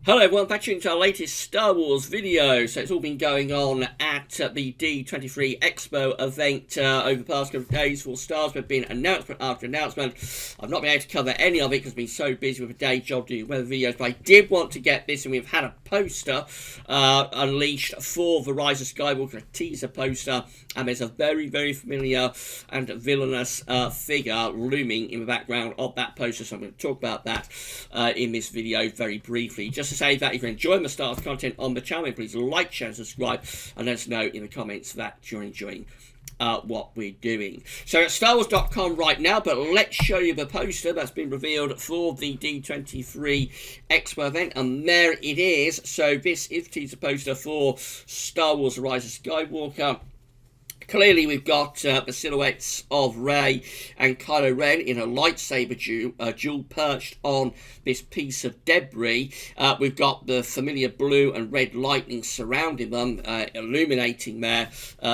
Hello everyone, back into our latest Star Wars video. So it's all been going on at the D23 Expo event over the past couple of days for Star Wars. There's been announcement after announcement. I've not been able to cover any of it because I've been so busy with a day job doing weather videos, but I did want to get this, and we've had a poster unleashed for the Rise of Skywalker, a teaser poster, and there's a very, very familiar and villainous figure looming in the background of that poster, so I'm going to talk about that in this video very briefly. Just to say that if you're enjoying the Star Wars content on the channel, please like, share, and subscribe, and let us know in the comments that you're enjoying what we're doing. So at StarWars.com right now, but let's show you the poster that's been revealed for the D23 Expo event, and there it is. So this is the teaser poster for Star Wars: The Rise of Skywalker. Clearly, we've got the silhouettes of Rey and Kylo Ren in a lightsaber duel perched on this piece of debris. We've got the familiar blue and red lightning surrounding them, illuminating their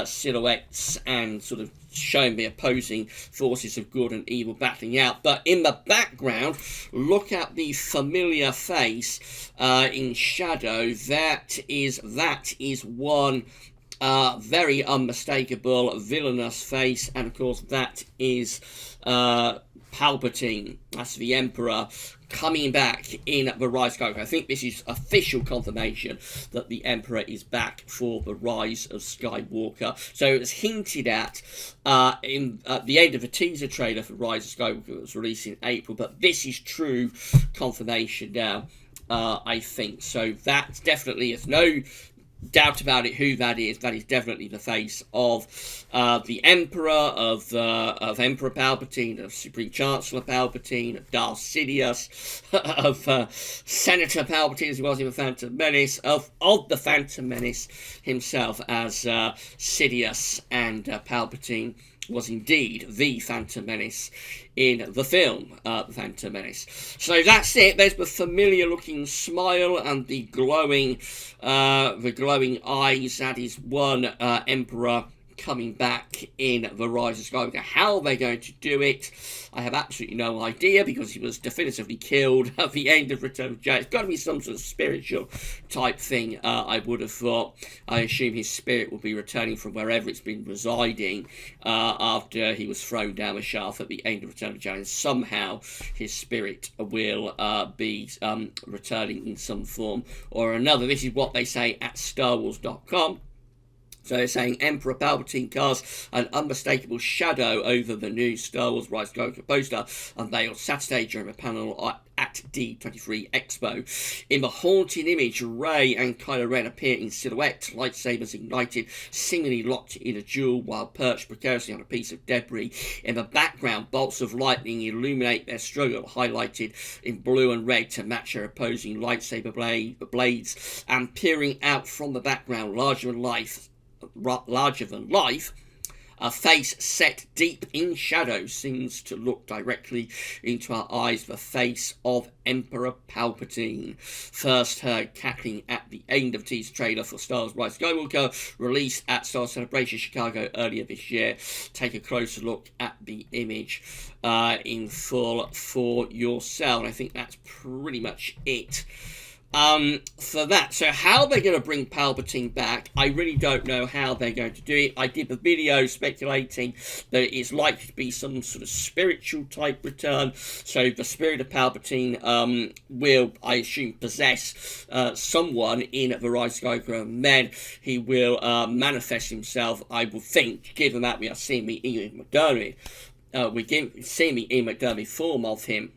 silhouettes and sort of showing the opposing forces of good and evil battling out. But in the background, look at the familiar face in shadow. That is one very unmistakable villainous face, and of course that is Palpatine. That's the Emperor coming back in the Rise of Skywalker. I think this is official confirmation that the Emperor is back for the Rise of Skywalker. So it was hinted at at the end of the teaser trailer for Rise of Skywalker that was released in April, but this is true confirmation now, I think. So that definitely is no doubt about it who that is. That is definitely the face of the Emperor, of Emperor Palpatine, of Supreme Chancellor Palpatine, of Darth Sidious, of Senator Palpatine as he was in the Phantom Menace, of the Phantom Menace himself as Sidious, and Palpatine was indeed the Phantom Menace in the film, The Phantom Menace. So that's it. There's the familiar-looking smile and the glowing eyes. That is one Emperor coming back in the Rise of Skywalker. How they're going to do it, I have absolutely no idea, because he was definitively killed at the end of Return of the Jedi. It's got to be some sort of spiritual type thing, I would have thought. I assume his spirit will be returning from wherever it's been residing after he was thrown down the shaft at the end of Return of the Jedi, and somehow his spirit will be returning in some form or another. This is what they say at StarWars.com. So they're saying Emperor Palpatine casts an unmistakable shadow over the new Star Wars Rise of Skywalker poster unveiled Saturday during a panel at D23 Expo. In the haunting image, Rey and Kylo Ren appear in silhouette, lightsabers ignited, seemingly locked in a duel while perched precariously on a piece of debris. In the background, bolts of lightning illuminate their struggle, highlighted in blue and red to match their opposing lightsaber blades, and peering out from the background, larger than life, a face set deep in shadow seems to look directly into our eyes, the face of Emperor Palpatine. First heard cackling at the end of the teaser trailer for Star Wars Rise of Skywalker, released at Star Wars Celebration Chicago earlier this year. Take a closer look at the image in full for yourself. And I think that's pretty much it for that. So how they're going to bring Palpatine back, I really don't know how they're going to do it. I did the video speculating that it's likely to be some sort of spiritual type return. So the spirit of Palpatine will, I assume, possess someone in the Rise of Skywalker, and then he will manifest himself, I would think, given that we are seeing the Ian McDermott, seeing the Ian McDermott form of him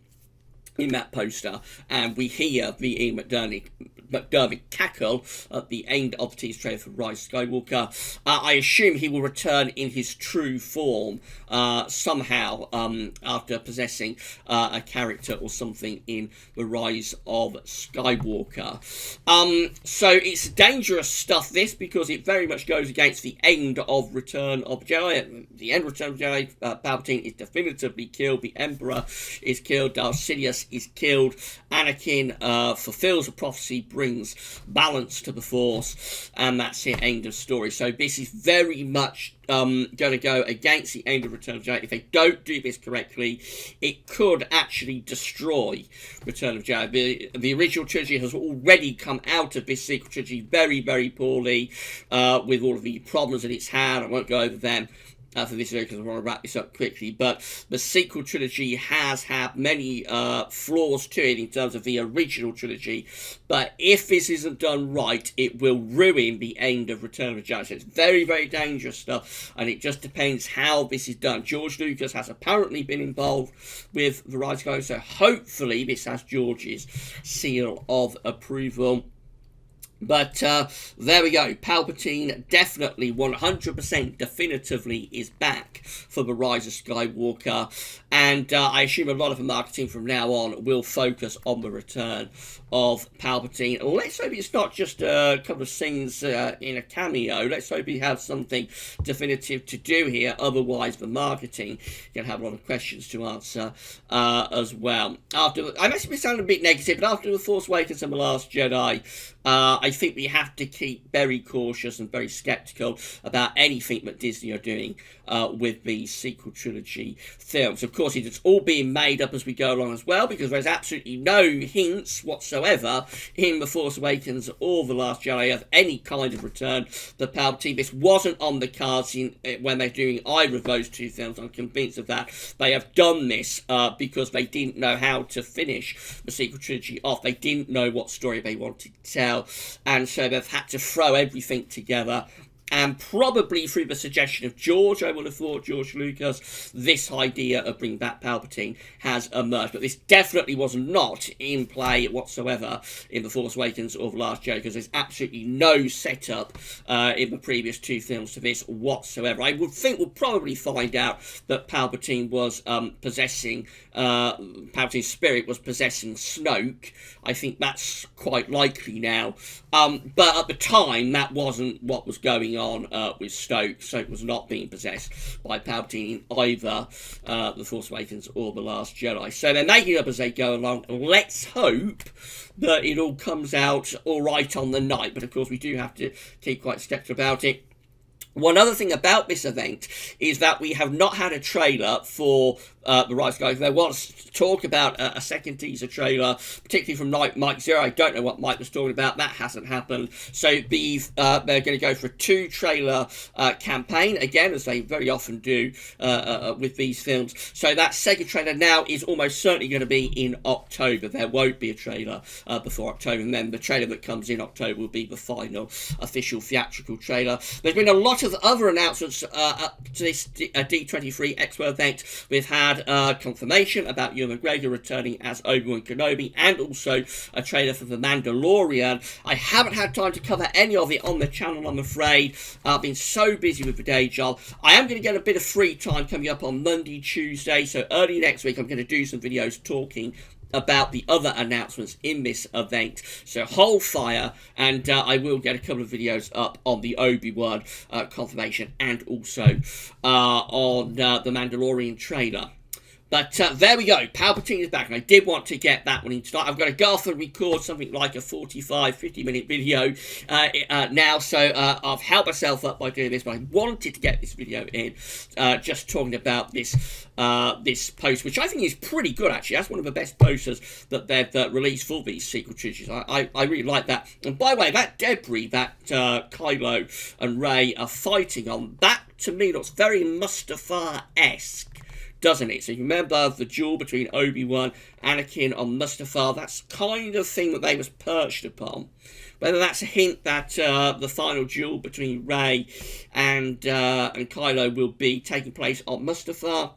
in that poster, and we hear the Ian McDermott cackle at the end of the teaser trailer for Rise of Skywalker. I assume he will return in his true form somehow after possessing a character or something in the Rise of Skywalker. So it's dangerous stuff, this, because it very much goes against the end of Return of the Jedi. The end of Return of the Jedi, Palpatine is definitively killed, the Emperor is killed, Darth Sidious is killed, Anakin fulfills a prophecy, brings balance to the Force, and that's it, end of story. So this is very much going to go against the end of Return of the Jedi. If they don't do this correctly, it could actually destroy Return of the Jedi. The original trilogy has already come out of this sequel trilogy very, very poorly, with all of the problems that it's had. I won't go over them for this video because I want to wrap this up quickly, but the sequel trilogy has had many flaws to it in terms of the original trilogy, but if this isn't done right, it will ruin the end of Return of the Jedi. So it's very, very dangerous stuff, and it just depends how this is done. George Lucas has apparently been involved with The Rise of Skywalker, so hopefully this has George's seal of approval. But there we go. Palpatine definitely 100% definitively is back for The Rise of Skywalker. And I assume a lot of the marketing from now on will focus on the return of Palpatine. Let's hope it's not just a couple of scenes in a cameo. Let's hope he has something definitive to do here. Otherwise, the marketing can have a lot of questions to answer as well. I must be sounding a bit negative, but after The Force Awakens and The Last Jedi, I think we have to keep very cautious and very skeptical about anything that Disney are doing with the sequel trilogy films. Of course, it's all being made up as we go along as well, because there's absolutely no hints whatsoever in The Force Awakens or The Last Jedi of any kind of return to Palpatine. This wasn't on the cards when they're doing either of those two films. I'm convinced of that. They have done this because they didn't know how to finish the sequel trilogy off. They didn't know what story they wanted to tell, and so they've had to throw everything together. And probably through the suggestion of George, I would have thought, George Lucas, this idea of bringing back Palpatine has emerged. But this definitely was not in play whatsoever in The Force Awakens or The Last Jedi, because there's absolutely no setup in the previous two films to this whatsoever. I would think we'll probably find out that Palpatine was Palpatine's spirit was possessing Snoke. I think that's quite likely now. But at the time, that wasn't what was going on with Snoke. Snoke was not being possessed by Palpatine in either The Force Awakens or The Last Jedi. So they're making it up as they go along. Let's hope that it all comes out all right on the night. But of course, we do have to keep quite skeptical about it. One other thing about this event is that we have not had a trailer for The Rise of Skywalker. There was talk about a second teaser trailer, particularly from Mike Zero. I don't know what Mike was talking about. That hasn't happened. So they're going to go for a 2-trailer campaign, again, as they very often do with these films. So that second trailer now is almost certainly going to be in October. There won't be a trailer before October, and then the trailer that comes in October will be the final official theatrical trailer. There's been a lot of other announcements up to this D23 Expo event. We've had confirmation about Ewan McGregor returning as Obi-Wan Kenobi, and also a trailer for The Mandalorian. I haven't had time to cover any of it on the channel, I'm afraid. I've been so busy with the day job. I am going to get a bit of free time coming up on Monday, Tuesday, so early next week I'm going to do some videos talking about the other announcements in this event. So hold fire, and I will get a couple of videos up on the Obi-Wan confirmation, and also on the Mandalorian trailer. But there we go, Palpatine is back, and I did want to get that one in tonight. I've got to go off and record something like a 45-50-minute video now, so I've held myself up by doing this, but I wanted to get this video in, just talking about this this post, which I think is pretty good, actually. That's one of the best posters that they've released for these sequel trilogies. I really like that. And by the way, that debris that Kylo and Rey are fighting on, that to me looks very Mustafar-esque, doesn't it? So you remember the duel between Obi-Wan, Anakin on Mustafar. That's kind of thing that they was perched upon. Whether that's a hint that the final duel between Rey and Kylo will be taking place on Mustafar,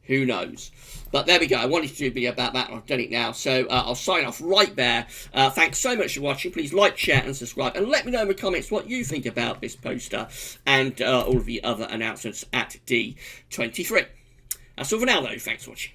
who knows? But there we go. I wanted to do a video about that, and I've done it now. So I'll sign off right there. Thanks so much for watching. Please like, share, and subscribe. And let me know in the comments what you think about this poster and all of the other announcements at D23. That's all for now, though. Thanks for watching.